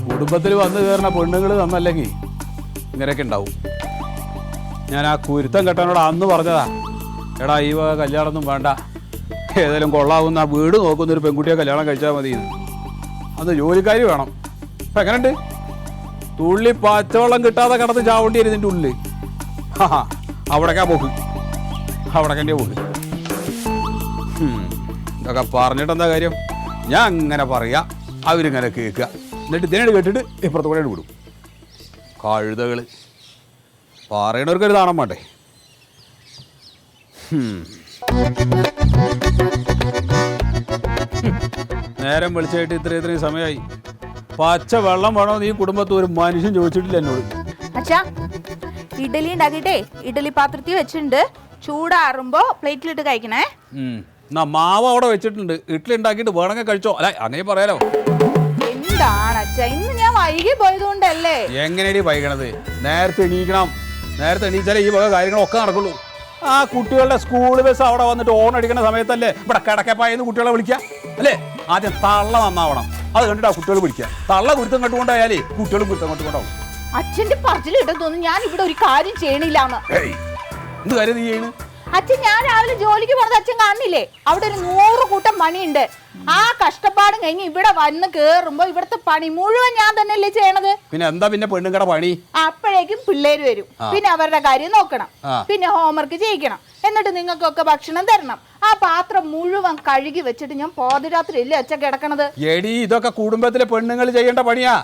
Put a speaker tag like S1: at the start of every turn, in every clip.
S1: കുടുംബത്തിൽ വന്നു കയറുന്ന പെണ്ണുങ്ങൾ നന്നല്ലെങ്കിൽ ഇങ്ങനെയൊക്കെ ഉണ്ടാവും. ഞാൻ ആ കുരുത്തം കെട്ടാനോട് അന്ന് പറഞ്ഞതാ, എടാ ഈ വക കല്യാണമൊന്നും വേണ്ട, ഏതായാലും കൊള്ളാവുന്ന ആ വീട് നോക്കുന്നൊരു പെൺകുട്ടിയെ കല്യാണം കഴിച്ചാൽ മതി. അന്ന് ജോലിക്കാരി വേണം. അപ്പം എങ്ങനെയുണ്ട്? തുള്ളി പച്ചവെള്ളം കിട്ടാതെ കിടന്ന് ചാവേണ്ടി വരും ഇതിൻ്റെ ഉള്ളിൽ. അവിടേക്കാ പോക്ക്, അവിടേക്കെൻ്റെ പോക്ക്. ഇതൊക്കെ പറഞ്ഞിട്ട് എന്താ കാര്യം? ഞാൻ അങ്ങനെ പറയാ, അവരിങ്ങനെ കേൾക്കുക, എന്നിട്ട് ഇതിനോട് കേട്ടിട്ട് ഇപ്പുറത്ത് കൂടെ വിടും. കഴുതകൾ പറയണവർക്കൊരു താണം വേണ്ടേ? നേരം വിളിച്ചായിട്ട് ഇത്രയും സമയമായി. പച്ച വെള്ളം വേണോ നീ കുടുംബത്തിൽ ഒരു മനുഷ്യൻ ചോദിച്ചിട്ടില്ല എന്നോട്.
S2: അച്ഛാ, ഇഡലി ഉണ്ടാക്കിട്ടേ ഇഡലി പാത്രത്തിൽ വെച്ചിട്ടുണ്ട്, ചൂടാറുമ്പോ പ്ലേറ്റിലിട്ട് കഴിക്കണേ.
S1: എന്നാ മാവ് അവിടെ വെച്ചിട്ടുണ്ട്, ഇഡ്ഡലി ഉണ്ടാക്കിയിട്ട് വേണമെങ്കിൽ കഴിച്ചോ. അല്ല അങ്ങനെ പറയാലോ.
S2: എന്താണ് അച്ഛാ, ഇന്ന് ഞാൻ വൈകി പോയതുകൊണ്ടല്ലേ.
S1: എങ്ങനെയാണ് വൈകണത്? നേരത്തെ എണീക്കണം. നേരത്തെ എണീച്ചാലേ ഈ വക കാര്യങ്ങളൊക്കെ നടക്കുള്ളൂ. ആ കുട്ടികളുടെ സ്കൂൾ ബസ് അവിടെ വന്നിട്ട് ഓൺ അടിക്കുന്ന സമയത്തല്ലേ ഇവിടെ കിടക്കപ്പായെന്ന് കുട്ടികളെ വിളിക്കുക അല്ലേ? ആദ്യം തള്ള നന്നാവണം, അത് കണ്ടിട്ട് ആ കുട്ടികൾ വിളിക്കുക. തള്ള കുരുത്തം കണ്ടുകൊണ്ടായാലേ കുട്ടികളും കുരുത്തം കണ്ടുകൊണ്ടാവും.
S2: അച്ഛന്റെ പറച്ചിലിട്ട് തോന്നുന്നു ഞാൻ ഇവിടെ ഒരു കാര്യം ചെയ്യണില്ലാന്ന്.
S1: എന്ത് കാര്യം നീ ചെയ്യണ്?
S2: അച്ഛൻ, ഞാൻ രാവിലെ ജോലിക്ക് പോണത് അച്ഛൻ കാണുന്നില്ലേ? അവിടെ ഒരു 100 കൂട്ടം പണിയുണ്ട്. ആ കഷ്ടപ്പാടും കഴിഞ്ഞ് ഇവിടെ വന്ന് കേറുമ്പോ ഇവിടുത്തെ പണി മുഴുവൻ ഞാൻ തന്നെയല്ലേ ചെയ്യണത്.
S1: പിന്നെ എന്താ പിന്നെ പെണ്ണുങ്ങടെ പണി?
S2: അപ്പോഴേക്കും പിള്ളേര് വരും, പിന്നെ അവരുടെ കാര്യം നോക്കണം, പിന്നെ ഹോംവർക്ക് ചെയ്യിക്കണം, എന്നിട്ട് നിങ്ങൾക്കൊക്കെ ഭക്ഷണം തരണം. ആ പാത്രം മുഴുവൻ കഴുകി വെച്ചിട്ട് ഞാൻ പാതിരാത്രി അല്ലേ അച്ഛൻ കിടക്കണത്.
S1: എടി, ഇതൊക്കെ കുടുംബത്തിലെ പെണ്ണുങ്ങൾ ചെയ്യേണ്ട പണിയാ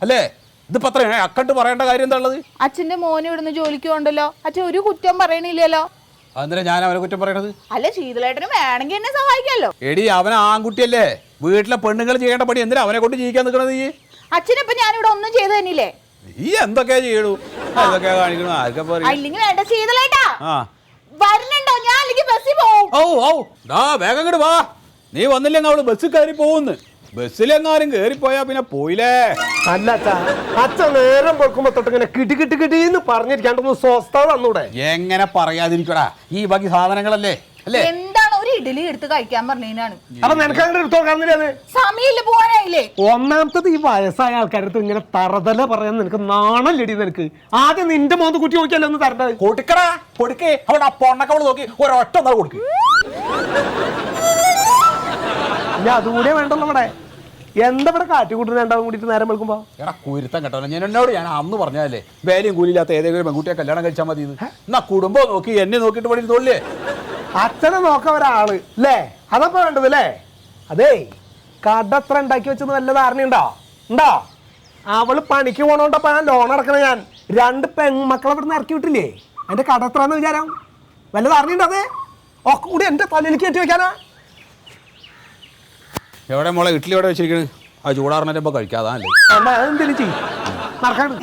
S1: അല്ലേ? ഇതിപ്പോ അത്ര അക്കട്ട് പറയേണ്ട കാര്യം എന്താ ഉള്ളത്?
S2: അച്ഛന്റെ മോനെ ഇവിടുന്ന് ജോലിക്ക് പോണ്ടല്ലോ, അച്ഛൻ ഒരു കുറ്റം പറയണില്ലല്ലോ.
S1: അതെന്താ ഞാൻ അവനെ കുറ്റം പറയണത്?
S2: അല്ല, ശീതളേട്ടന് വേണമെങ്കിൽ എന്നെ സഹായിക്കാമല്ലോ.
S1: എടി, അവൻ ആൺകുട്ടിയല്ലേ, വീട്ടിലെ പെണ്ണുങ്ങൾ ചെയ്യേണ്ട പണി എന്തിനാ അവനെ കൊണ്ട് ജീവിക്കാൻ നിൽക്കണത് നീ?
S2: അച്ഛനിപ്പോ ഞാനിവിടെ ഒന്നും ചെയ്തു തന്നില്ലേ?
S1: നീ എന്തൊക്കെയാ ചെയ്യണു, എന്തൊക്കെയാ കാണിക്കണു, ആർക്കെ പറയും.
S2: അല്ലെങ്കിൽ വേണ്ട ശീതളേട്ടാ, വരുന്നുണ്ടോ? ഞാൻ അല്ലെങ്കിൽ ബസ്സിൽ പോവും.
S1: വേഗം ഇങ്ങോട്ട് വാ. നീ വന്നില്ലെങ്കിൽ അവള് ബസ്സിൽ കയറി പോകുന്നു. ബസ്സിലെങ്ങാരും കേറിപ്പോയാ പിന്നെ പോയില്ലേ.
S3: അല്ല അച്ഛൻ നേരം വെക്കുമ്പോ തൊട്ട് ഇങ്ങനെ കിട്ടി കിട്ടി കിട്ടിന്ന് പറഞ്ഞിരിക്കാണ്ടൊന്ന് സ്വസ്ഥത തന്നൂടെ?
S1: എങ്ങനെ പറയാതിരിക്കടാ, ഈ ബാക്കി സാധനങ്ങളല്ലേ അല്ലേ?
S2: എന്താണ് ഒരു ഇഡലി എടുത്ത് കഴിക്കാൻ പറഞ്ഞാണ്.
S3: അപ്പൊ നിനക്ക് അങ്ങനെ എടുത്തോ കാണുന്നില്ലേ?
S2: സമയമില്ല, പോകാനായില്ലേ?
S3: ഒന്നാമത്തത് ഈ വയസ്സായ ആൾക്കാരുടെ അടുത്ത് ഇങ്ങനെ തറതല പറയാൻ നിനക്ക് നാണല്ലടി. നിനക്ക് ആദ്യം നിന്റെ മോന്ത് കുട്ടി നോക്കിയല്ലേ ഒന്ന് തരേണ്ടത്.
S1: കൊടുക്കടാ, കൊടുക്കേ. അവിടെ പൊണ്ണൊക്കെ അവള് നോക്കി ഒരൊറ്റ ഒന്നാ കൊടുക്ക്.
S3: ഇനി അതുകൂടെ വേണ്ടല്ലോ ഇവിടെ. എന്താ ഇവിടെ കാറ്റുകൂട്ടിന് രണ്ടാവും കൂടിയിട്ട് നേരം വെക്കുമ്പോ?
S1: എടാ കുരുത്തം കേട്ടോ, ഞാൻ അന്ന് പറഞ്ഞതല്ലേ വേലയും കൂലില്ലാത്ത ഏതെങ്കിലും പെൺകുട്ടിയെ കല്യാണം കഴിച്ചാൽ മതി. എന്നാ കുടുംബം നോക്കി എന്നെ നോക്കിയിട്ട് പണി തോന്നില്ലേ?
S3: അച്ഛനെ നോക്കാൻ ഒരാള് അല്ലേ, അതപ്പോ വേണ്ടത് അല്ലേ? അതേ, കട എത്ര ഉണ്ടാക്കി വെച്ചെന്ന് വല്ല ധാരണയുണ്ടോ? ഉണ്ടോ? അവള് പണിക്ക് പോണോണ്ടപ്പോ ഞാൻ ലോൺ അടക്കണ. ഞാൻ 2 പെൺമക്കളെ ഇവിടെ നിന്ന് ഇറക്കി വിട്ടില്ലേ, അതിന്റെ കട എത്രന്ന് വിചാരം? വല്ല ധാരണയുണ്ടോ? അതെ, ഒക്കെ കൂടി എന്റെ തലയിലേക്ക് കെട്ടി വെക്കാനാ.
S1: എവിടെ മോളെ ഇഡ്ഡലി എവിടെ വെച്ചിരിക്കണ്? ആ ചൂടാറിനെ കഴിക്കാതാ അല്ലേ?
S3: എന്തെങ്കിലും ചെയ്യും നടക്കാണ്ട്.